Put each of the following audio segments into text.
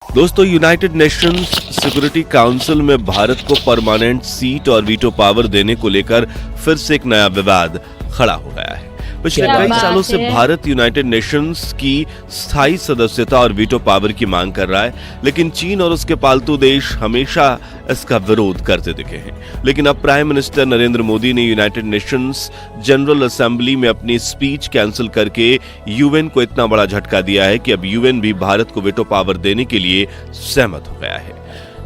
दोस्तों, United Nations security council में भारत को परमानेंट सीट और वीटो पावर देने को लेकर फिर से एक नया विवाद खड़ा हो गया है। पिछले कई सालों से भारत यूनाइटेड नेशंस की स्थायी सदस्यता और वीटो पावर की मांग कर रहा है, लेकिन चीन और उसके पालतू देश हमेशा इसका विरोध करते दिखे हैं। लेकिन अब प्राइम मिनिस्टर नरेंद्र मोदी ने यूनाइटेड नेशंस जनरल असेंबली में अपनी स्पीच कैंसिल करके यूएन को इतना बड़ा झटका दिया है कि अब यूएन भी भारत को वीटो पावर देने के लिए सहमत हो गया है।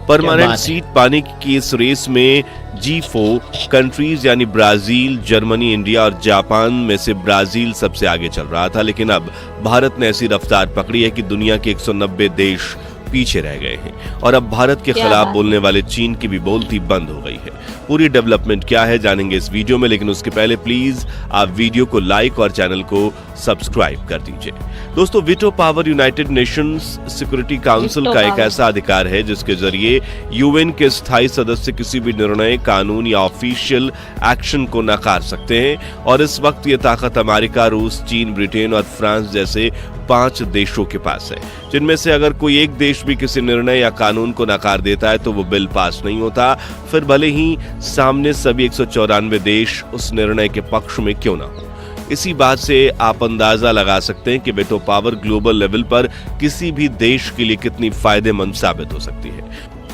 परमानेंट सीट पाने की इस रेस में G4 कंट्रीज यानी ब्राजील, जर्मनी, इंडिया और जापान में से ब्राजील सबसे आगे चल रहा था, लेकिन अब भारत ने ऐसी रफ्तार पकड़ी है कि दुनिया के 190 देश पीछे रह गए हैं और अब भारत के खिलाफ बोलने वाले चीन की भी बोलती बंद हो गई है। पूरी डेवलपमेंट क्या है जानेंगे इस वीडियो में, लेकिन उसके पहले प्लीज आप वीडियो को लाइक और चैनल को सब्सक्राइब कर दीजिए। दोस्तों, veto power United Nations security council का एक ऐसा अधिकार है जिसके जरिए यूएन के स्थायी सदस्य किसी भी निर्णय, कानून या ऑफिशियल एक्शन को नकार सकते हैं और इस वक्त ये ताकत अमेरिका, रूस, चीन, ब्रिटेन और फ्रांस जैसे 5 देशों के पास है, जिनमें से अगर कोई एक देश भी किसी निर्णय या कानून को नकार देता है तो वो बिल पास नहीं होता, फिर भले ही सामने सभी 194 देश उस निर्णय के पक्ष में क्यों ना हो। इसी बात से आप अंदाजा लगा सकते हैं कि वीटो पावर ग्लोबल लेवल पर किसी भी देश के लिए कितनी फायदेमंद साबित हो सकती है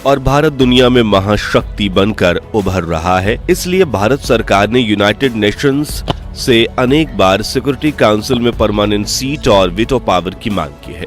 और भारत दुनिया में महाशक्ति बनकर उभर रहा है। इसलिए भारत सरकार ने यूनाइटेड नेशंस से अनेक बार सिक्योरिटी काउंसिल में परमानेंट सीट और वीटो पावर की मांग की है,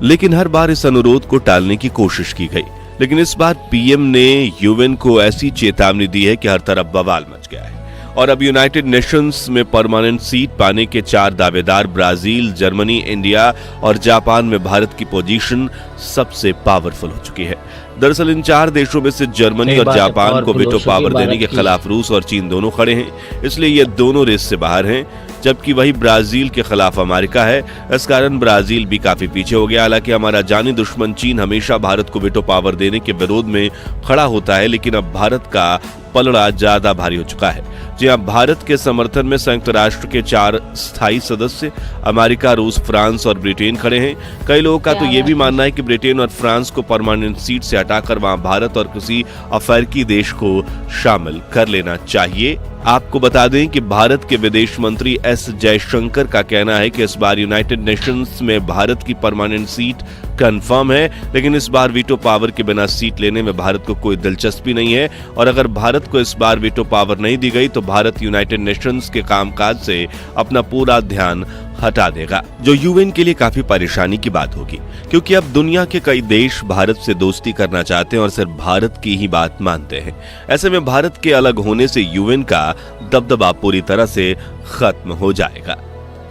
लेकिन हर बार इस अनुरोध को टालने की कोशिश की गई। लेकिन इस बार पीएम ने यूएन को ऐसी चेतावनी दी है कि हर तरफ बवाल मच गया है और अब यूनाइटेड नेशंस में परमानेंट सीट पाने के 4 दावेदार ब्राजील, जर्मनी, इंडिया और जापान में भारत की पोजीशन सबसे पावरफुल हो चुकी है। दरअसल इन 4 देशों में से जर्मनी और जापान को वीटो पावर देने के खिलाफ रूस और चीन दोनों खड़े हैं, इसलिए ये दोनों रेस से बाहर हैं, जबकि वही ब्राजील के खिलाफ अमेरिका है। इस कारण ब्राजील भी काफी पीछे हो गया। हालांकि हमारा जानी दुश्मन चीन हमेशा भारत को वीटो पावर देने के विरोध में खड़ा होता है, लेकिन अब भारत का पलड़ा ज्यादा भारी हो चुका है। जी हां, भारत के समर्थन में संयुक्त राष्ट्र के 4 स्थायी सदस्य अमेरिका, रूस, फ्रांस और ब्रिटेन खड़े हैं। कई लोगों का तो ये भी मानना है कि ब्रिटेन और फ्रांस को परमानेंट सीट से हटाकर वहां भारत और किसी अफ्रीकी देश को शामिल कर लेना चाहिए। आपको बता दें कि भारत के विदेश मंत्री एस जयशंकर का कहना है कि इस बार यूनाइटेड नेशंस में भारत की परमानेंट सीट कंफर्म है, लेकिन इस बार वीटो पावर के बिना सीट लेने में भारत को कोई दिलचस्पी नहीं है और अगर भारत को इस बार वीटो पावर नहीं दी गई तो भारत यूनाइटेड नेशंस के कामकाज से अपना पूरा ध्यान हटा देगा, जो यूएन के लिए काफी परेशानी की बात होगी, क्योंकि अब दुनिया के कई देश भारत से दोस्ती करना चाहते हैं और सिर्फ भारत की ही बात मानते हैं। ऐसे में भारत के अलग होने से यूएन का दबदबा पूरी तरह से खत्म हो जाएगा,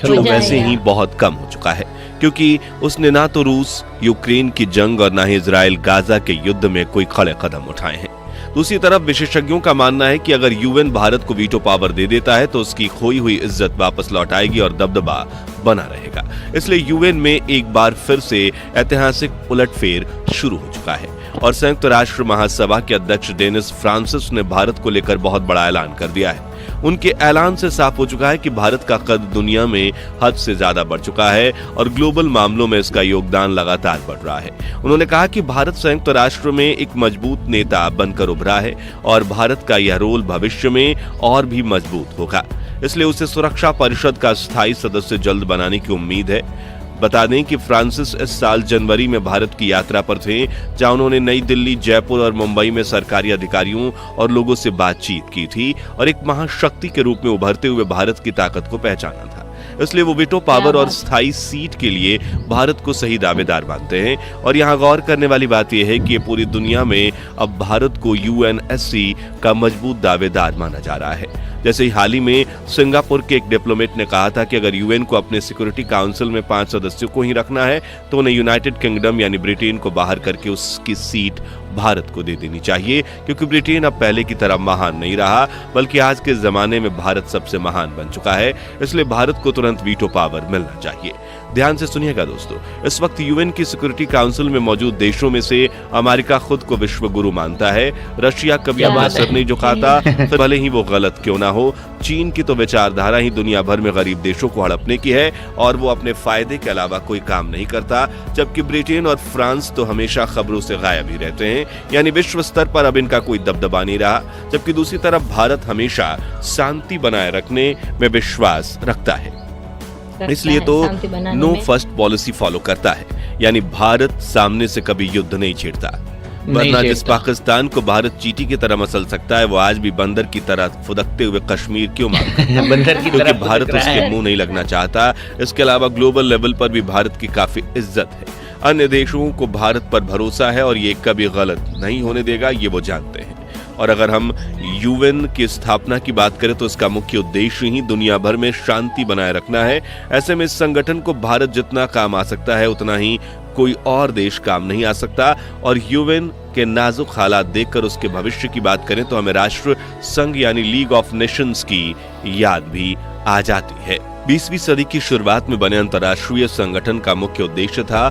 जो वैसे ही बहुत कम हो चुका है, क्योंकि उसने ना तो रूस यूक्रेन की जंग और ना ही इजराइल गाजा के युद्ध में कोई खड़े कदम उठाए हैं। दूसरी तरफ विशेषज्ञों का मानना है कि अगर यूएन भारत को वीटो पावर दे देता है तो उसकी खोई हुई इज्जत वापस लौट आएगी और दबदबा बना रहेगा। इसलिए यूएन में एक बार फिर से ऐतिहासिक उलटफेर शुरू हो चुका है और संयुक्त राष्ट्र महासभा के अध्यक्ष डेनिस फ्रांसिस ने भारत को लेकर बहुत बड़ा ऐलान कर दिया है। उनके ऐलान से साफ हो चुका है कि भारत का कद दुनिया में हद से ज्यादा बढ़ चुका है और ग्लोबल मामलों में इसका योगदान लगातार बढ़ रहा है। उन्होंने कहा कि भारत संयुक्त राष्ट्र में एक मजबूत नेता बनकर उभरा है और भारत का यह रोल भविष्य में और भी मजबूत होगा, इसलिए उसे सुरक्षा परिषद का स्थायी सदस्य जल्द बनाने की उम्मीद है। बता दें कि फ्रांसिस इस साल जनवरी में भारत की यात्रा पर थे, जहां उन्होंने नई दिल्ली, जयपुर और मुंबई में सरकारी अधिकारियों और लोगों से बातचीत की थी और एक महाशक्ति के रूप में उभरते हुए भारत की ताकत को पहचाना था। इसलिए वो वीटो पावर और स्थायी सीट के लिए भारत को सही दावेदार मानते हैं और यहाँ गौर करने वाली बात यह है कि ये पूरी दुनिया में अब भारत को यूएनएससी का मजबूत दावेदार माना जा रहा है। जैसे ही हाल ही में सिंगापुर के एक डिप्लोमेट ने कहा था कि अगर यूएन को अपने सिक्योरिटी काउंसिल में 5 सदस्यों को ही रखना है तो उन्हें यूनाइटेड किंगडम यानी ब्रिटेन को बाहर करके उसकी सीट भारत को दे देनी चाहिए, क्योंकि ब्रिटेन अब पहले की तरह महान नहीं रहा, बल्कि आज के जमाने में भारत सबसे महान बन चुका है। इसलिए भारत को तुरंत वीटो पावर मिलना चाहिए। ध्यान से सुनिएगा दोस्तों, इस वक्त यूएन की सिक्योरिटी काउंसिल में मौजूद देशों में से अमेरिका खुद को विश्व गुरु मानता है। रशिया कभी अपना सिर नहीं झुकाता, फिर भले ही वो गलत क्यों ना हो। चीन की तो विचारधारा ही दुनिया भर में गरीब देशों को हड़पने की है और वो अपने फायदे के अलावा कोई काम नहीं करता। जबकि ब्रिटेन और फ्रांस तो हमेशा खबरों से गायब ही रहते हैं, यानी विश्व स्तर पर अब इनका कोई दबदबा नहीं रहा। जबकि दूसरी तरफ भारत हमेशा शांति बनाए रखने में विश्वास रखता है, इसलिए तो नो फर्स्ट पॉलिसी फॉलो करता है, यानी भारत सामने से कभी युद्ध नहीं छेड़ता। वरना जिस पाकिस्तान को भारत चींटी की तरह मसल सकता है, वो आज भी बंदर की तरह फुदकते हुए कश्मीर क्यों मांगता है? बंदर की क्योंकि भारत उसके मुंह नहीं लगना चाहता। इसके अलावा ग्लोबल लेवल पर भी भारत की काफी इज्जत है। अन्य देशों को भारत पर भरोसा है और ये कभी गलत नहीं होने देगा, ये वो जानते हैं। और अगर हम यूएन की स्थापना की बात करें तो इसका मुख्य उद्देश्य ही दुनिया भर में शांति बनाए रखना है। ऐसे में इस संगठन को भारत जितना काम आ सकता है, उतना ही कोई और देश काम नहीं आ सकता। और यूएन के नाजुक हालात देखकर उसके भविष्य की बात करें तो हमें राष्ट्र संघ यानी लीग ऑफ नेशंस की याद भी आ जाती है। 20वीं सदी की शुरुआत में बने अंतर्राष्ट्रीय संगठन का मुख्य उद्देश्य था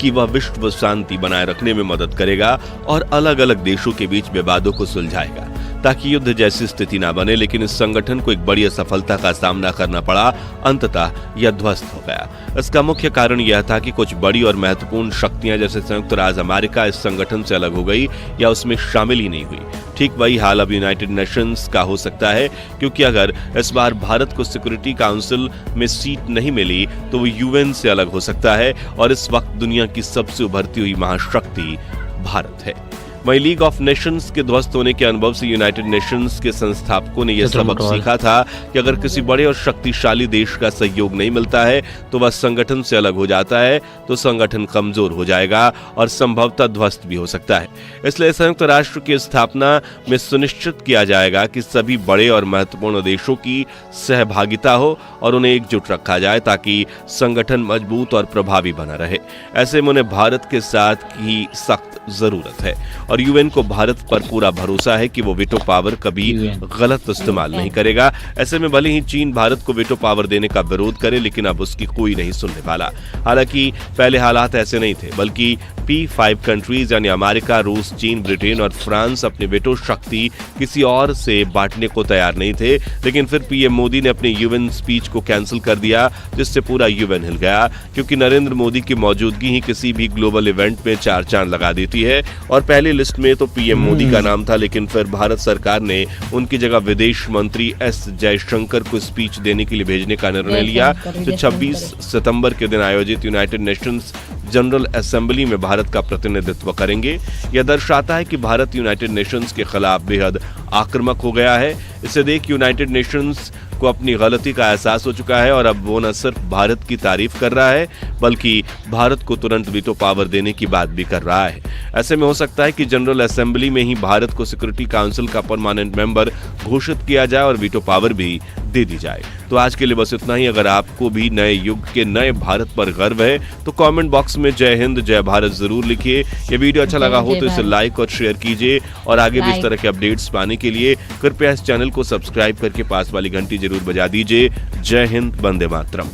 कि वह विश्व शांति बनाए रखने में मदद करेगा और अलग अलग देशों के बीच विवादों को सुलझाएगा ताकि युद्ध जैसी स्थिति ना बने। लेकिन इस संगठन को एक बड़ी असफलता का सामना करना पड़ा, अंततः यह ध्वस्त हो गया। इसका मुख्य कारण यह था कि कुछ बड़ी और महत्वपूर्ण शक्तियां जैसे संयुक्त राज्य अमेरिका इस संगठन से अलग हो गई या उसमें शामिल ही नहीं हुई। ठीक वही हाल अब यूनाइटेड नेशंस का हो सकता है, क्योंकि अगर इस बार भारत को सिक्योरिटी काउंसिल में सीट नहीं मिली तो वो यूएन से अलग हो सकता है और इस वक्त दुनिया की सबसे उभरती हुई महाशक्ति भारत है। वहीं लीग ऑफ नेशंस के ध्वस्त होने के अनुभव से यूनाइटेड नेशंस के संस्थापकों ने यह सबक सीखा था कि अगर किसी बड़े और शक्तिशाली देश का सहयोग नहीं मिलता है तो वह संगठन से अलग हो जाता है, तो संगठन कमजोर हो जाएगा और संभवतः ध्वस्त भी हो सकता है। इसलिए संयुक्त राष्ट्र की स्थापना में सुनिश्चित किया जाएगा कि सभी बड़े और महत्वपूर्ण देशों की सहभागिता हो और उन्हें एकजुट रखा जाए ताकि संगठन मजबूत और प्रभावी बना रहे। ऐसे में उन्हें भारत के साथ की सख्त जरूरत है और यूएन को भारत पर पूरा भरोसा है कि वो वीटो पावर कभी गलत इस्तेमाल नहीं करेगा। ऐसे में भले ही चीन भारत को वीटो पावर देने का विरोध करे, लेकिन अब उसकी कोई नहीं सुनने वाला। हालांकि पहले हालात ऐसे नहीं थे, बल्कि P5 कंट्रीज यानी अमेरिका, रूस, चीन, ब्रिटेन और फ्रांस अपनी वीटो शक्ति किसी और से बांटने को तैयार नहीं थे। लेकिन फिर पीएम मोदी ने अपनी यूएन स्पीच को कैंसिल कर दिया, जिससे पूरा यूएन हिल गया, क्योंकि नरेंद्र मोदी की मौजूदगी ही किसी भी ग्लोबल इवेंट में चार चांद लगा देती है। और पहली लिस्ट में तो पीएम मोदी का नाम था, लेकिन फिर भारत सरकार ने उनकी जगह विदेश मंत्री एस जयशंकर को स्पीच देने के लिए भेजने का निर्णय लिया, जो 26 सितंबर के दिन आयोजित यूनाइटेड नेशंस जनरल असेंबली में भारत का प्रतिनिधित्व करेंगे। यह दर्शाता है कि भारत यूनाइटेड नेशंस के खिलाफ बेहद आक्रामक हो गया है। इसे देख यूनाइटेड नेशंस को अपनी गलती का एहसास हो चुका है और अब वो न सिर्फ भारत की तारीफ कर रहा है, बल्कि भारत को तुरंत वीटो पावर देने की बात भी कर रहा है। ऐसे में हो सकता है कि जनरल असेंबली में ही भारत को सिक्योरिटी काउंसिल का परमानेंट मेंबर घोषित किया जाए और वीटो पावर भी दे दी जाए। तो आज के लिए बस इतना ही। अगर आपको भी नए युग के नए भारत पर गर्व है तो कमेंट बॉक्स में जय हिंद जय भारत जरूर लिखिए। ये वीडियो अच्छा लगा हो तो इसे लाइक और शेयर कीजिए और आगे भी इस तरह के अपडेट्स पाने के लिए कृपया इस चैनल को सब्सक्राइब करके पास वाली घंटी जरूर बजा दीजिए। जय हिंद, वंदे मातरम।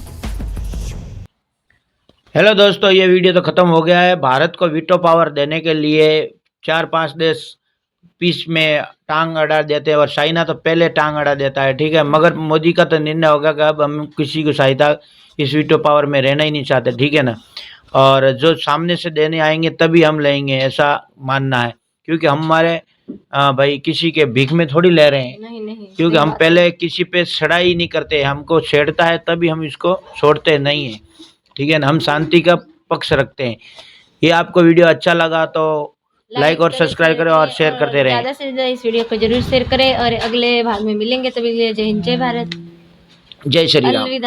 हेलो दोस्तों, ये वीडियो तो खत्म हो गया है। भारत को वीटो पावर देने के लिए 4-5 देश पीस में टांग अड़ा देते हैं और चाइना तो पहले टांग अड़ा देता है, ठीक है। मगर मोदी का तो निर्णय होगा कि अब हम किसी को सहायता इस वीटो पावर में रहना ही नहीं चाहते, ठीक है ना। और जो सामने से देने आएंगे तभी हम लेंगे, ऐसा मानना है। क्योंकि हमारे भाई किसी के भीख में थोड़ी ले रहे हैं, नहीं, क्योंकि हम पहले किसी पे चढ़ाई नहीं करते। हमको छेड़ता है तभी हम इसको छोड़ते नहीं है, ठीक है ना। हम शांति का पक्ष रखते हैं। ये आपको वीडियो अच्छा लगा तो लाइक और सब्सक्राइब करें और शेयर करते रहें। ज़्यादा से ज़्यादा इस वीडियो को जरूर शेयर करें और अगले भाग में मिलेंगे। तभी जय हिंद, जय भारत, जय श्री राम।